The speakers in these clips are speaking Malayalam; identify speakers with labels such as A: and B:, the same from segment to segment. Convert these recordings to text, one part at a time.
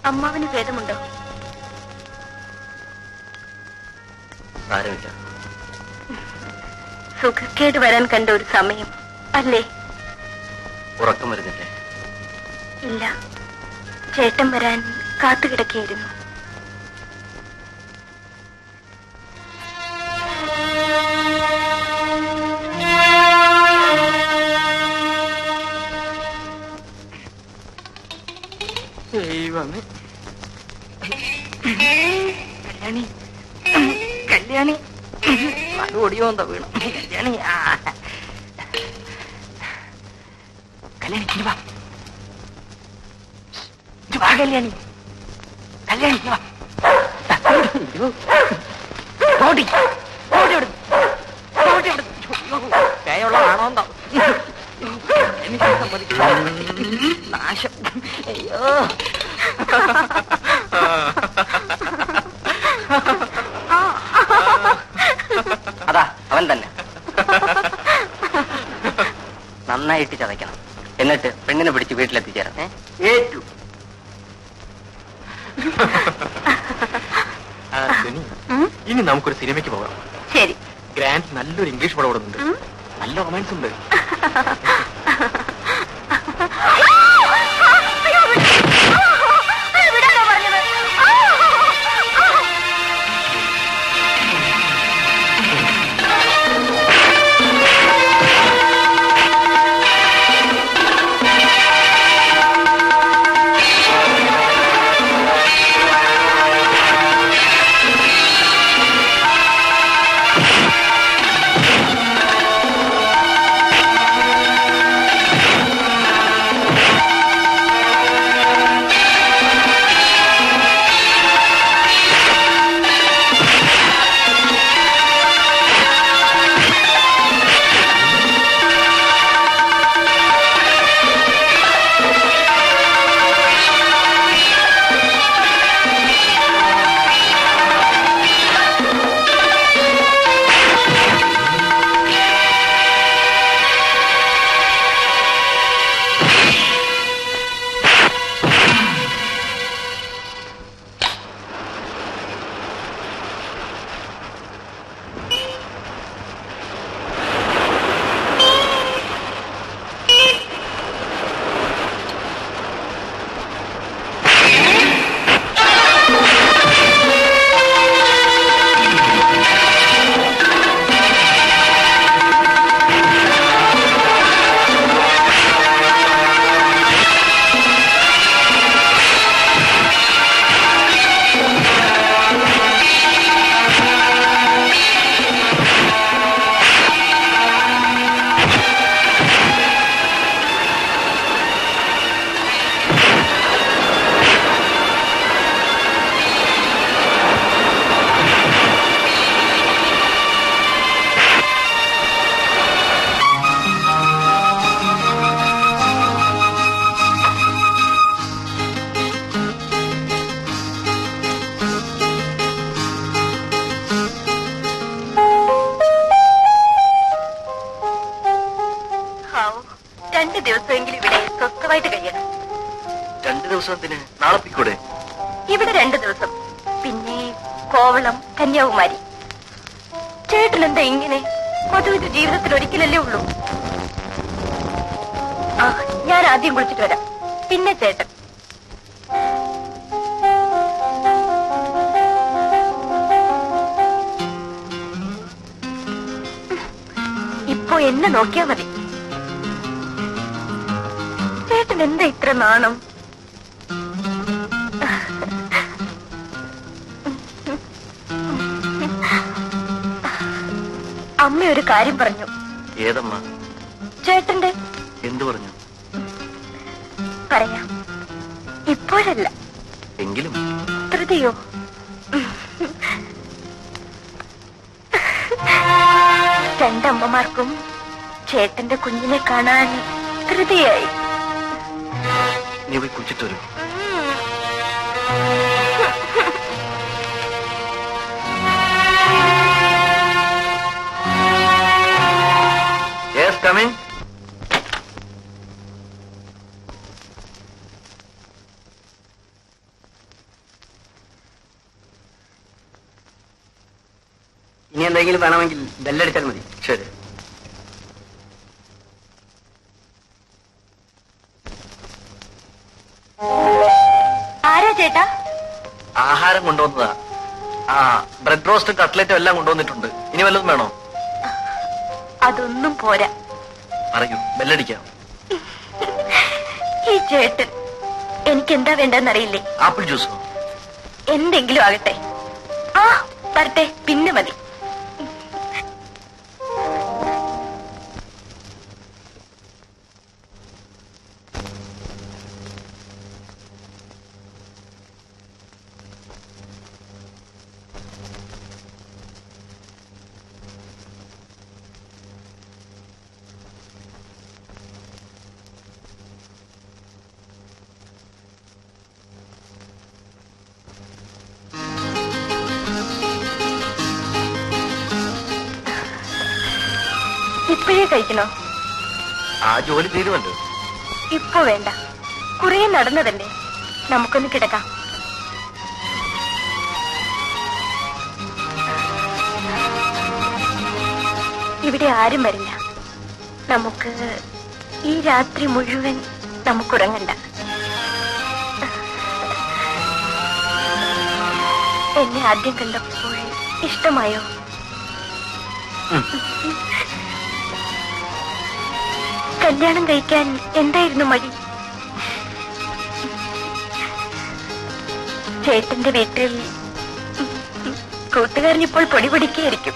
A: അമ്മാവന് ഭേദമുണ്ടോ?
B: സാരമില്ല.
A: സുഖക്കേട് വരാൻ കണ്ട ഒരു സമയം അല്ലേ?
B: ഉറക്കം വരുന്നില്ലേ?
A: ഇല്ല, ചേട്ടൻ വരാൻ കാത്തുകിടക്കുകയായിരുന്നു.
C: ദൈവമേ, കല്യാണി കല്യാണി അത് ഓടിയോന്താ വീണു. കല്യാണി കല്യാണി ഇനി വാ, ഇനി വാ കല്യാണി, കല്യാണി ഇനി വാ. ഓടി ഓടി ഓടി ഓടി ഓടി പേയുള്ളതാണോ എന്താ എനിക്ക് സമ്മതിക്കില്ല. നാശം. അയ്യോ
B: അതാ അവൻ തന്നെ. നന്നായിട്ട് ചതയ്ക്കണം, എന്നിട്ട് പെണ്ണിനെ പിടിച്ച് വീട്ടിലെത്തിച്ചേരാം. ഏറ്റു.
C: ഇനി നമുക്കൊരു സിനിമയ്ക്ക് പോകാം.
A: ശരി.
C: ഗ്രാൻഡ് നല്ലൊരു ഇംഗ്ലീഷ് പടം ഓടുന്നുണ്ട്, നല്ല റൊമാൻസ് ഉണ്ട്.
B: ദിവസത്തിന് നാളെ പിക്കൂടെ?
A: ഇവിടെ 2 ദിവസം, പിന്നെ കോവളം, കന്യാകുമാരി. ചേട്ടനെന്താ ഇങ്ങനെ? മധുവിന്റെ ജീവിതത്തിൽ ഒരിക്കലല്ലേ ഉള്ളൂ. ഞാൻ ആദ്യം കുളിച്ചിട്ട് വരാം, പിന്നെ ചേട്ടൻ. ഇപ്പോ എന്നെ നോക്കിയാ മതി. ചേട്ടൻ എന്താ ഇത്ര നാണം? അമ്മ ഒരു കാര്യം പറഞ്ഞു.
B: ഏതമ്മ?
A: ചേട്ടന്റെ.
B: എന്തു പറഞ്ഞു?
A: പറയാം, ഇപ്പോഴല്ല,
B: എങ്കിലും.
A: ധൃതിയോ? രണ്ടമ്മമാർക്കും ചേട്ടന്റെ കുഞ്ഞിനെ കാണാൻ ധൃതിയായി.
B: നീ പോയി കുളിച്ചിട്ട് വരൂ. Yes, come in.
D: ഇനി എന്തെങ്കിലും വേണമെങ്കിൽ ബെല്ലടിച്ചാൽ മതി.
B: ശരി.
A: ആരാ ചേട്ടാ?
B: ആഹാരം കൊണ്ടുവന്നതാ. ആ, ബ്രെഡ് റോസ്റ്റും കട്ട്ലറ്റും എല്ലാം കൊണ്ടുവന്നിട്ടുണ്ട്. ഇനി വല്ലതും വേണോ?
A: അതൊന്നും പോരാ.
B: പറയൂ, ബെല്ലടിക്കാം.
A: ഈ ചേട്ടൻ എനിക്ക് എന്താ വേണ്ടെന്നറിയില്ലേ?
B: ആപ്പിൾ ജ്യൂസോ?
A: എന്തെങ്കിലും ആകട്ടെ. ആ വരട്ടെ, പിന്നെ മതി. ഇപ്പോഴേ കഴിക്കണോ?
B: ആ ജോലി തീരുമല്ലോ.
A: ഇപ്പൊ വേണ്ട, കുറെ നടന്നതല്ലേ, നമുക്കൊന്ന് കിടക്കാം. ഇവിടെ ആരും വരില്ല. നമുക്ക് ഈ രാത്രി മുഴുവൻ നമുക്കുറങ്ങണ്ട. എന്നെ ആദ്യം കണ്ടപ്പോൾ ഇഷ്ടമായോ? കല്യാണം കഴിക്കാൻ എന്തായിരുന്നു മടി? ചേട്ടന്റെ വീട്ടിൽ കൂട്ടുകാരനിപ്പോൾ പൊടി പൊടിക്കായിരിക്കും.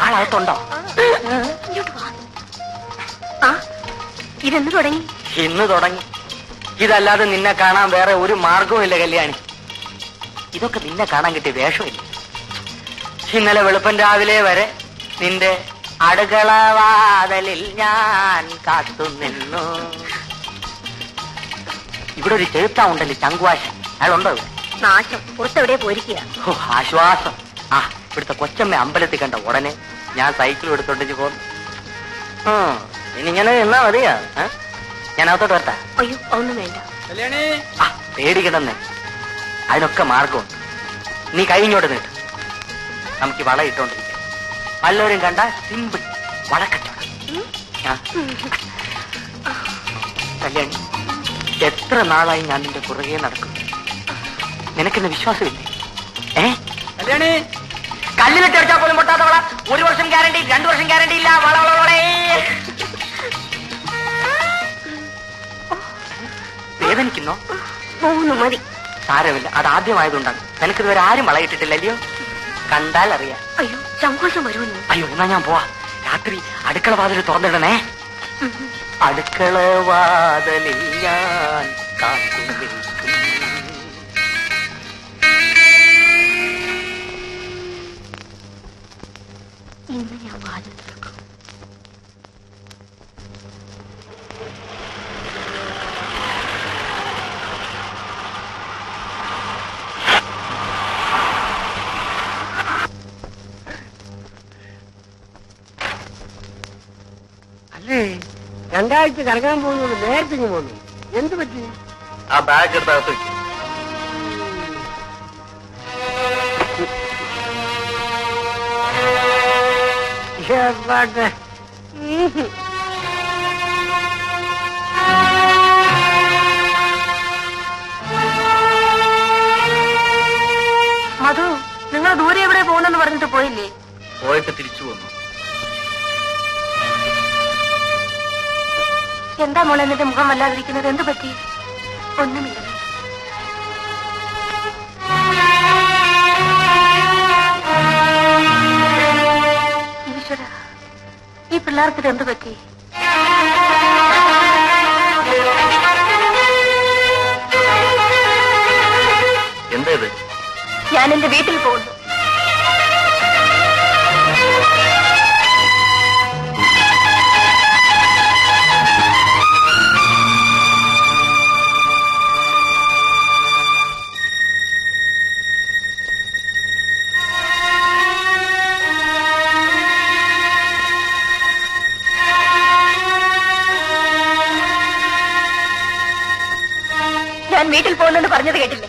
D: ആളകത്തുണ്ടോ?
A: ഇതെന്ന് തുടങ്ങി?
D: ഇന്ന് തുടങ്ങി. ഇതല്ലാതെ നിന്നെ കാണാൻ വേറെ ഒരു മാർഗവും ഇല്ല കല്യാണി. ഇതൊക്കെ നിന്നെ കാണാൻ കിട്ടിയ വേഷമില്ല. ഇന്നലെ വെളുപ്പൻ രാവിലെ വരെ നിന്റെ അടുക്കളവാതലിൽ ഞാൻ കാത്തുനിന്നു. ഇവിടെ ഒരു ചെറുത്താ ഉണ്ടല്ലോ, ചങ്കുവാശൻ. അയാളുണ്ടോ ഇവിടെ?
A: നാശം, പുറത്തെവിടെ പോയിരിക്കുക.
D: ഓ, ആശ്വാസം. ആ, ഇവിടുത്തെ കൊച്ചമ്മ അമ്പലത്തിൽ കണ്ട ഉടനെ ഞാൻ സൈക്കിൾ എടുത്തോണ്ടിച്ച് പോന്നു. ഇനിങ്ങനെ എന്നാ മതിയാ? ഞാൻ അകത്തോട്ട് വരട്ടാ?
A: അയ്യോ, ഒന്നും വേണ്ട.
D: ആ, പേടിക്കണമെന്നേ. അതിനൊക്കെ മാർഗമുണ്ട്. നീ കഴിഞ്ഞോട്ട് നീട്ട്. നമുക്ക് വള ഇട്ടോണ്ടിരിക്കാം. വല്ലവരും കണ്ട സിമ്പിൾ വളക്കച്ചവടം. കല്യാണി, എത്ര നാളായി ഞാൻ നിന്റെ പുറകെ നടക്കും. നിനക്കെന്നെ വിശ്വാസമില്ലേ? കല്യാണി, കല്ലിലിട്ട് അടിച്ചാൽ പോലും പൊട്ടാത്ത വള. 1 വർഷം ഗ്യാരണ്ടി, 2 വർഷം ഗ്യാരണ്ടി ഇല്ല. വള വള വളേ. വേദനിക്കുന്നോ?
A: 3 മതി.
D: സാരമില്ല, അതാദ്യമായതുകൊണ്ടാണ്. നിനക്കിതുവരെ ആരും വളയിട്ടിട്ടില്ലല്ലോ. കണ്ടാൽ അറിയാം.
A: അയ്യോ, സങ്കോചം വരുമെന്ന്.
D: അയ്യോ, എന്നാ ഞാൻ പോവാ. രാത്രി അടുക്കള വാതിൽ തുറന്നിടണേ. അടുക്കള വാതിലിൽ ഞാൻ കാത്തു നിൽക്കും.
A: ഇന്ന് ഞാൻ വാതിൽ തുറക്കും.
D: അല്ലേ,
E: രണ്ടാഴ്ച കറങ്ങാൻ പോകുന്നത് നേരത്തെ പോന്നു. എന്ത് പറ്റി?
B: ആ ബാഗ് എടുത്ത് അകത്ത് വെക്കും.
A: മധു, നിങ്ങൾ ദൂരെ എവിടെ പോകുന്നെന്ന് പറഞ്ഞിട്ട് പോയില്ലേ?
B: പോയിട്ട് തിരിച്ചു പോന്നു.
A: എന്താ മോളെ എന്നിട്ട് മുഖം വല്ലാതിരിക്കുന്നത്? എന്ത് പറ്റി? ഒന്നുമില്ല. ഈശ്വര, ഈ പിള്ളേർക്ക് എന്ത് പറ്റി?
B: എന്താ ഇത്?
A: ഞാൻ എന്റെ വീട്ടിൽ പോകുന്നു. ഞാൻ വീട്ടിൽ പോകുന്നെന്ന് പറഞ്ഞത് കേട്ടില്ലേ?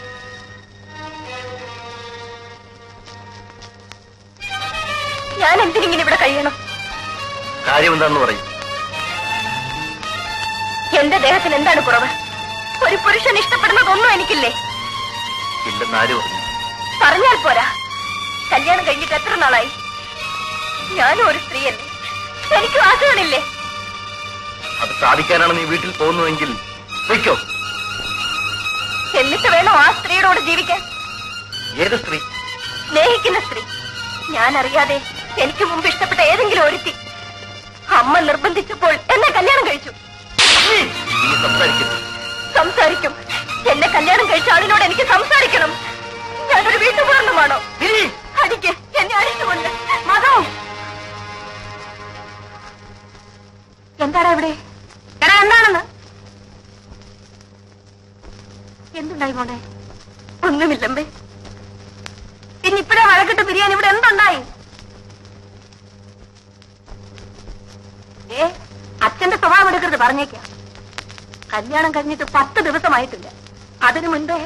A: ഞാൻ എന്തിനിങ്ങനെ ഇവിടെ കഴിയണം?
B: കാര്യം എന്താന്ന് പറയും.
A: എന്റെ ദേഹത്തിന് എന്താണ് കുറവ്? ഒരു പുരുഷൻ ഇഷ്ടപ്പെടുന്നതൊന്നും എനിക്കില്ലേ?
B: ഇല്ലെന്ന് ആര് പറഞ്ഞു?
A: പറഞ്ഞാൽ പോരാ. കല്യാണം കഴിഞ്ഞിട്ട് എത്ര നാളായി? ഞാനും ഒരു സ്ത്രീയല്ലേ, എനിക്ക് വാക്കുകളില്ലേ?
B: അത് സാധിക്കാനാണ് നീ വീട്ടിൽ പോകുന്നതെങ്കിൽ വയ്ക്കോ.
A: എന്നിട്ട് വേണോ ആ സ്ത്രീയോട് ജീവിക്കാൻ?
B: ഏത് സ്ത്രീ?
A: സ്നേഹിക്കുന്ന സ്ത്രീ. ഞാൻ അറിയാതെ എനിക്ക് മുമ്പ് ഇഷ്ടപ്പെട്ട ഏതെങ്കിലും ഒരുത്തി അമ്മ നിർബന്ധിച്ചപ്പോൾ എന്നെ കല്യാണം കഴിച്ചു.
B: നീ സംസാരിക്കുന്നു.
A: സംസാരിക്കും. എന്നെ കല്യാണം കഴിച്ച ആളിനോട് എനിക്ക് സംസാരിക്കണം. ഞാനൊരു വീട്ടുപൂർണ്ണമാണോ? അടിക്ക്, എന്നെ അടിച്ചുകൊണ്ട്. മതോ, എന്താടാ ഇവിടെ? എടാ, എന്താണെന്ന്? എന്തുണ്ടായി മോനെ? ഒന്നുമില്ലമ്പേ. പിന്നെ ഇപ്പഴേ വഴക്കിട്ട് പിരിയാൻ ഇവിടെ എന്തുണ്ടായി? അച്ഛന്റെ സ്വഭാവം എടുക്കരുത്, പറഞ്ഞേക്കാം. കല്യാണം കഴിഞ്ഞിട്ട് 10 ദിവസമായിട്ടില്ല. അതിനു മുൻപേ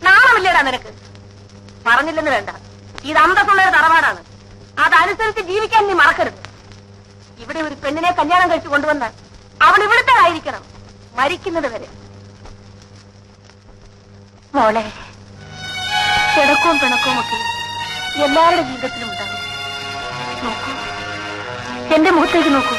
A: നാണമില്ലേടാ നിനക്ക്? പറഞ്ഞില്ലെന്ന് വേണ്ട, ഇത് അന്തസ്സുള്ളൊരു തറവാടാണ്. അതനുസരിച്ച് ജീവിക്കാൻ നീ മറക്കരുത്. ഇവിടെ ഒരു പെണ്ണിനെ കല്യാണം കഴിച്ചു കൊണ്ടുവന്നാൽ അവൾ ഇവിടുത്തേതായിരിക്കണം, മരിക്കുന്നത് വരെ. മോളെ, കിടക്കവും പിണക്കവും ഒക്കെ എല്ലാവരുടെ ജീവിതത്തിലും ഉണ്ടാകും. നോക്കൂ, എന്റെ മുഖത്തേക്ക് നോക്കൂ.